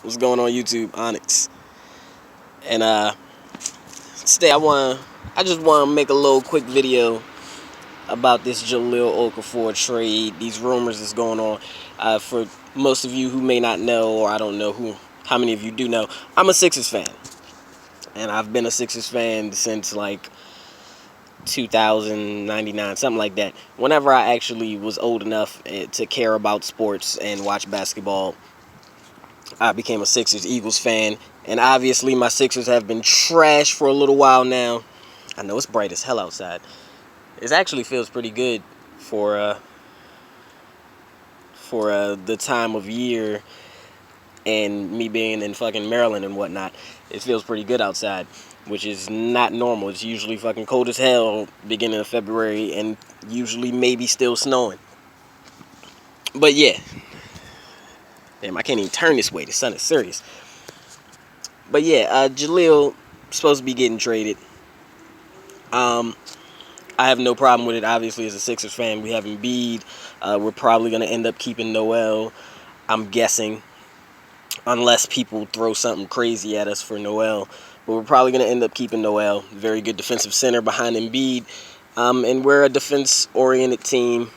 What's going on YouTube? Onyx. And today I just wanna make a little quick video about this Jahlil Okafor trade, these rumors that's going on. For most of you who may not know, or I don't know how many of you do know, I'm a Sixers fan. And I've been a Sixers fan since like 2099, something like that. Whenever I actually was old enough to care about sports and watch basketball, I became a Sixers-Eagles fan. And obviously my Sixers have been trash for a little while now. I know it's bright as hell outside. It actually feels pretty good for the time of year and me being in fucking Maryland and whatnot. It feels pretty good outside, which is not normal. It's usually fucking cold as hell beginning of February and usually maybe still snowing. But yeah. Damn, I can't even turn this way. The sun is serious. But yeah, Jahlil supposed to be getting traded. I have no problem with it. Obviously, as a Sixers fan, we have Embiid. We're probably going to end up keeping Noel, I'm guessing, unless people throw something crazy at us for Noel. But we're probably going to end up keeping Noel. Very good defensive center behind Embiid. And we're a defense-oriented team.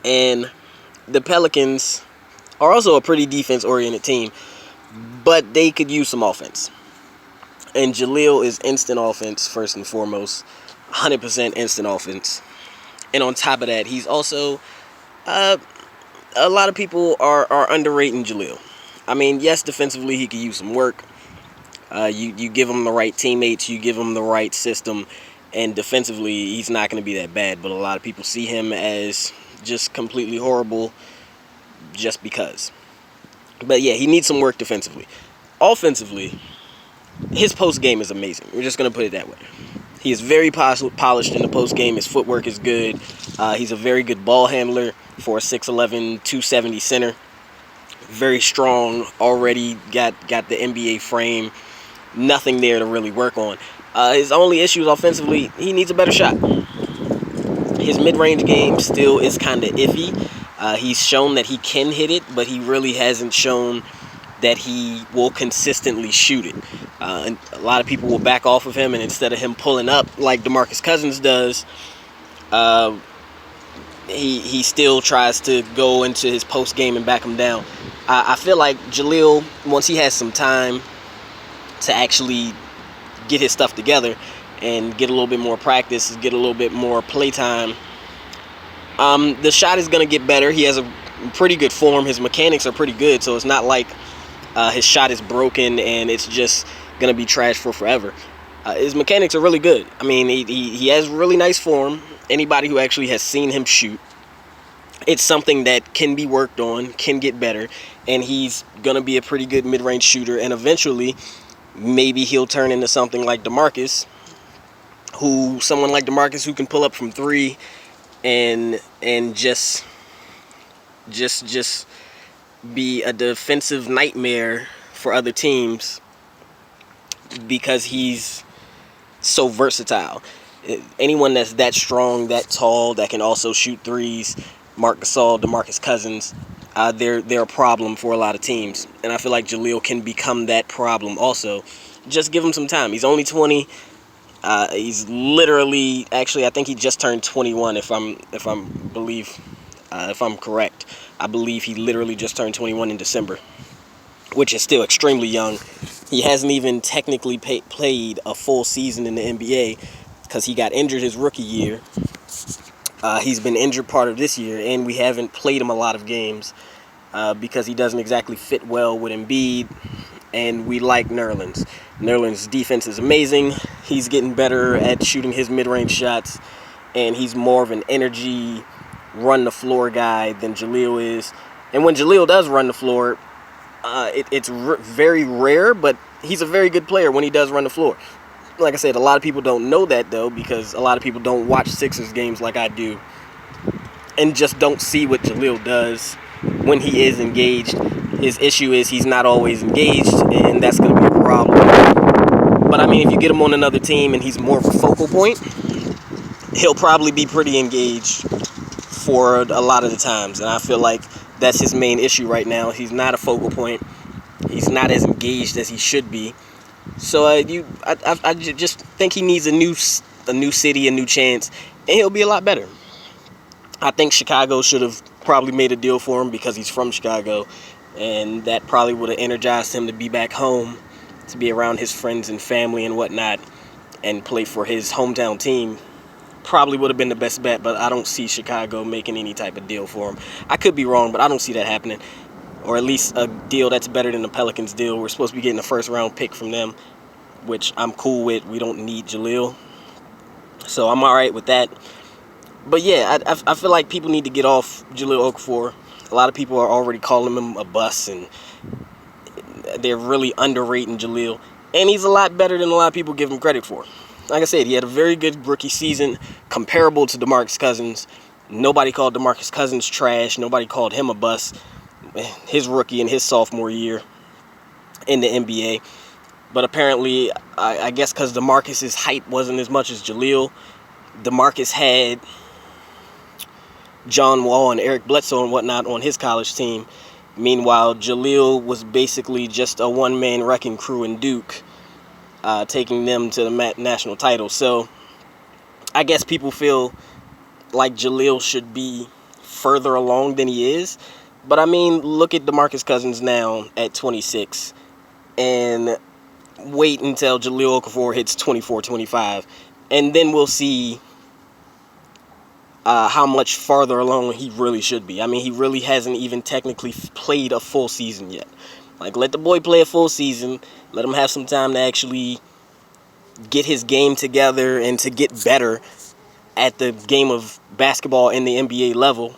And the Pelicans are also a pretty defense-oriented team, but they could use some offense. And Jahlil is instant offense, first and foremost. 100% instant offense. And on top of that, he's also... a lot of people are underrating Jahlil. I mean, yes, defensively, he could use some work. You give him the right teammates, you give him the right system, and defensively, he's not going to be that bad. But a lot of people see him as just completely horrible just because. But yeah, he needs some work defensively. Offensively, his post game is amazing. We're just going to put it that way. He is very polished in the post game. His footwork is good. He's a very good ball handler for a 6'11", 270 center. Very strong. Already got the NBA frame. Nothing there to really work on. His only issues offensively, he needs a better shot. His mid-range game still is kind of iffy. He's shown that he can hit it, but he really hasn't shown that he will consistently shoot it. And a lot of people will back off of him, and instead of him pulling up like DeMarcus Cousins does, he still tries to go into his post game and back him down. I feel like Jahlil, once he has some time to actually get his stuff together and get a little bit more practice, get a little bit more play time, the shot is going to get better. He has a pretty good form. His mechanics are pretty good, so it's not like his shot is broken and it's just going to be trash for forever. His mechanics are really good. I mean, he has really nice form. Anybody who actually has seen him shoot, it's something that can be worked on, can get better, and he's going to be a pretty good mid-range shooter, and eventually maybe he'll turn into something like DeMarcus, someone like DeMarcus who can pull up from three and just be a defensive nightmare for other teams because he's so versatile. Anyone that's that strong, that tall, that can also shoot threes, Marc Gasol, DeMarcus Cousins, they're a problem for a lot of teams. And I feel like Jahlil can become that problem also. Just give him some time. He's only 20. He's literally, actually, I think he just turned 21. If I'm correct, I believe he literally just turned 21 in December, which is still extremely young. He hasn't even technically played a full season in the NBA because he got injured his rookie year. He's been injured part of this year, and we haven't played him a lot of games because he doesn't exactly fit well with Embiid, and we like Nerlens. Nerlens' defense is amazing. He's getting better at shooting his mid-range shots, and he's more of an energy, run-the-floor guy than Jahlil is. And when Jahlil does run the floor, it's very rare, but he's a very good player when he does run the floor. Like I said, a lot of people don't know that, though, because a lot of people don't watch Sixers games like I do and just don't see what Jahlil does when he is engaged. His issue is he's not always engaged, and that's going to be a problem. But, I mean, if you get him on another team and he's more of a focal point, he'll probably be pretty engaged for a lot of the times. And I feel like that's his main issue right now. He's not a focal point. He's not as engaged as he should be. So I just think he needs a new city, a new chance, and he'll be a lot better. I think Chicago should have probably made a deal for him because he's from Chicago, and that probably would have energized him to be back home, to be around his friends and family and whatnot, and play for his hometown team. Probably would have been the best bet, but I don't see Chicago making any type of deal for him. I could be wrong, but I don't see that happening. Or at least a deal that's better than the Pelicans deal. We're supposed to be getting a first-round pick from them, which I'm cool with. We don't need Jahlil, so I'm all right with that. But yeah, I feel like people need to get off Jahlil Okafor. A lot of people are already calling him a bust, and they're really underrating Jahlil. And he's a lot better than a lot of people give him credit for. Like I said, he had a very good rookie season, comparable to DeMarcus Cousins. Nobody called DeMarcus Cousins trash. Nobody called him a bust. His rookie and his sophomore year in the NBA. But apparently, I guess because DeMarcus's hype wasn't as much as Jahlil, DeMarcus had John Wall and Eric Bledsoe and whatnot on his college team. Meanwhile, Jahlil was basically just a one-man wrecking crew in Duke, taking them to the national title. So I guess people feel like Jahlil should be further along than he is. But I mean, look at DeMarcus Cousins now at 26 and wait until Jahlil Okafor hits 24, 25. And then we'll see how much farther along he really should be. I mean, he really hasn't even technically played a full season yet. Like, let the boy play a full season. Let him have some time to actually get his game together and to get better at the game of basketball in the NBA level.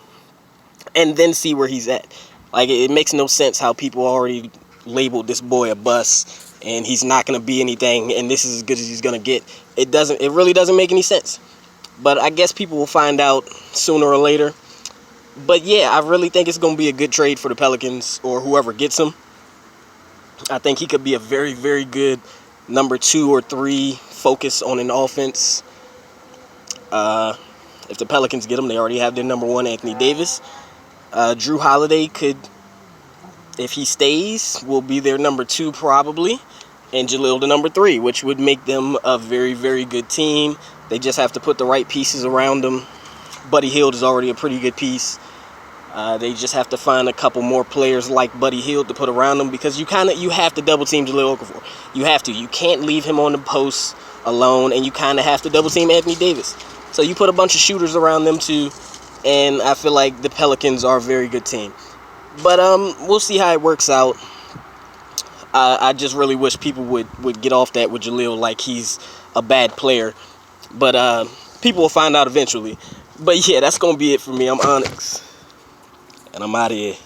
And then see where he's at. Like, it makes no sense how people already labeled this boy a bust and he's not going to be anything and this is as good as he's going to get. It really doesn't make any sense. But I guess people will find out sooner or later. But yeah, I really think it's going to be a good trade for the Pelicans or whoever gets him. I think he could be a very, very good number 2 or 3 focus on an offense. If the Pelicans get him, they already have their number 1, Anthony Davis. Drew Holiday could, if he stays, will be their number 2 probably. And Jahlil the number 3, which would make them a very, very good team. They just have to put the right pieces around them. Buddy Hield is already a pretty good piece. They just have to find a couple more players like Buddy Hield to put around them because you have to double team Jahlil Okafor. You have to. You can't leave him on the post alone, and you kind of have to double team Anthony Davis. So you put a bunch of shooters around them too, and I feel like the Pelicans are a very good team. But we'll see how it works out. I just really wish people would get off that with Jahlil like he's a bad player. But people will find out eventually. But yeah, that's going to be it for me. I'm Onyx. And I'm out of here.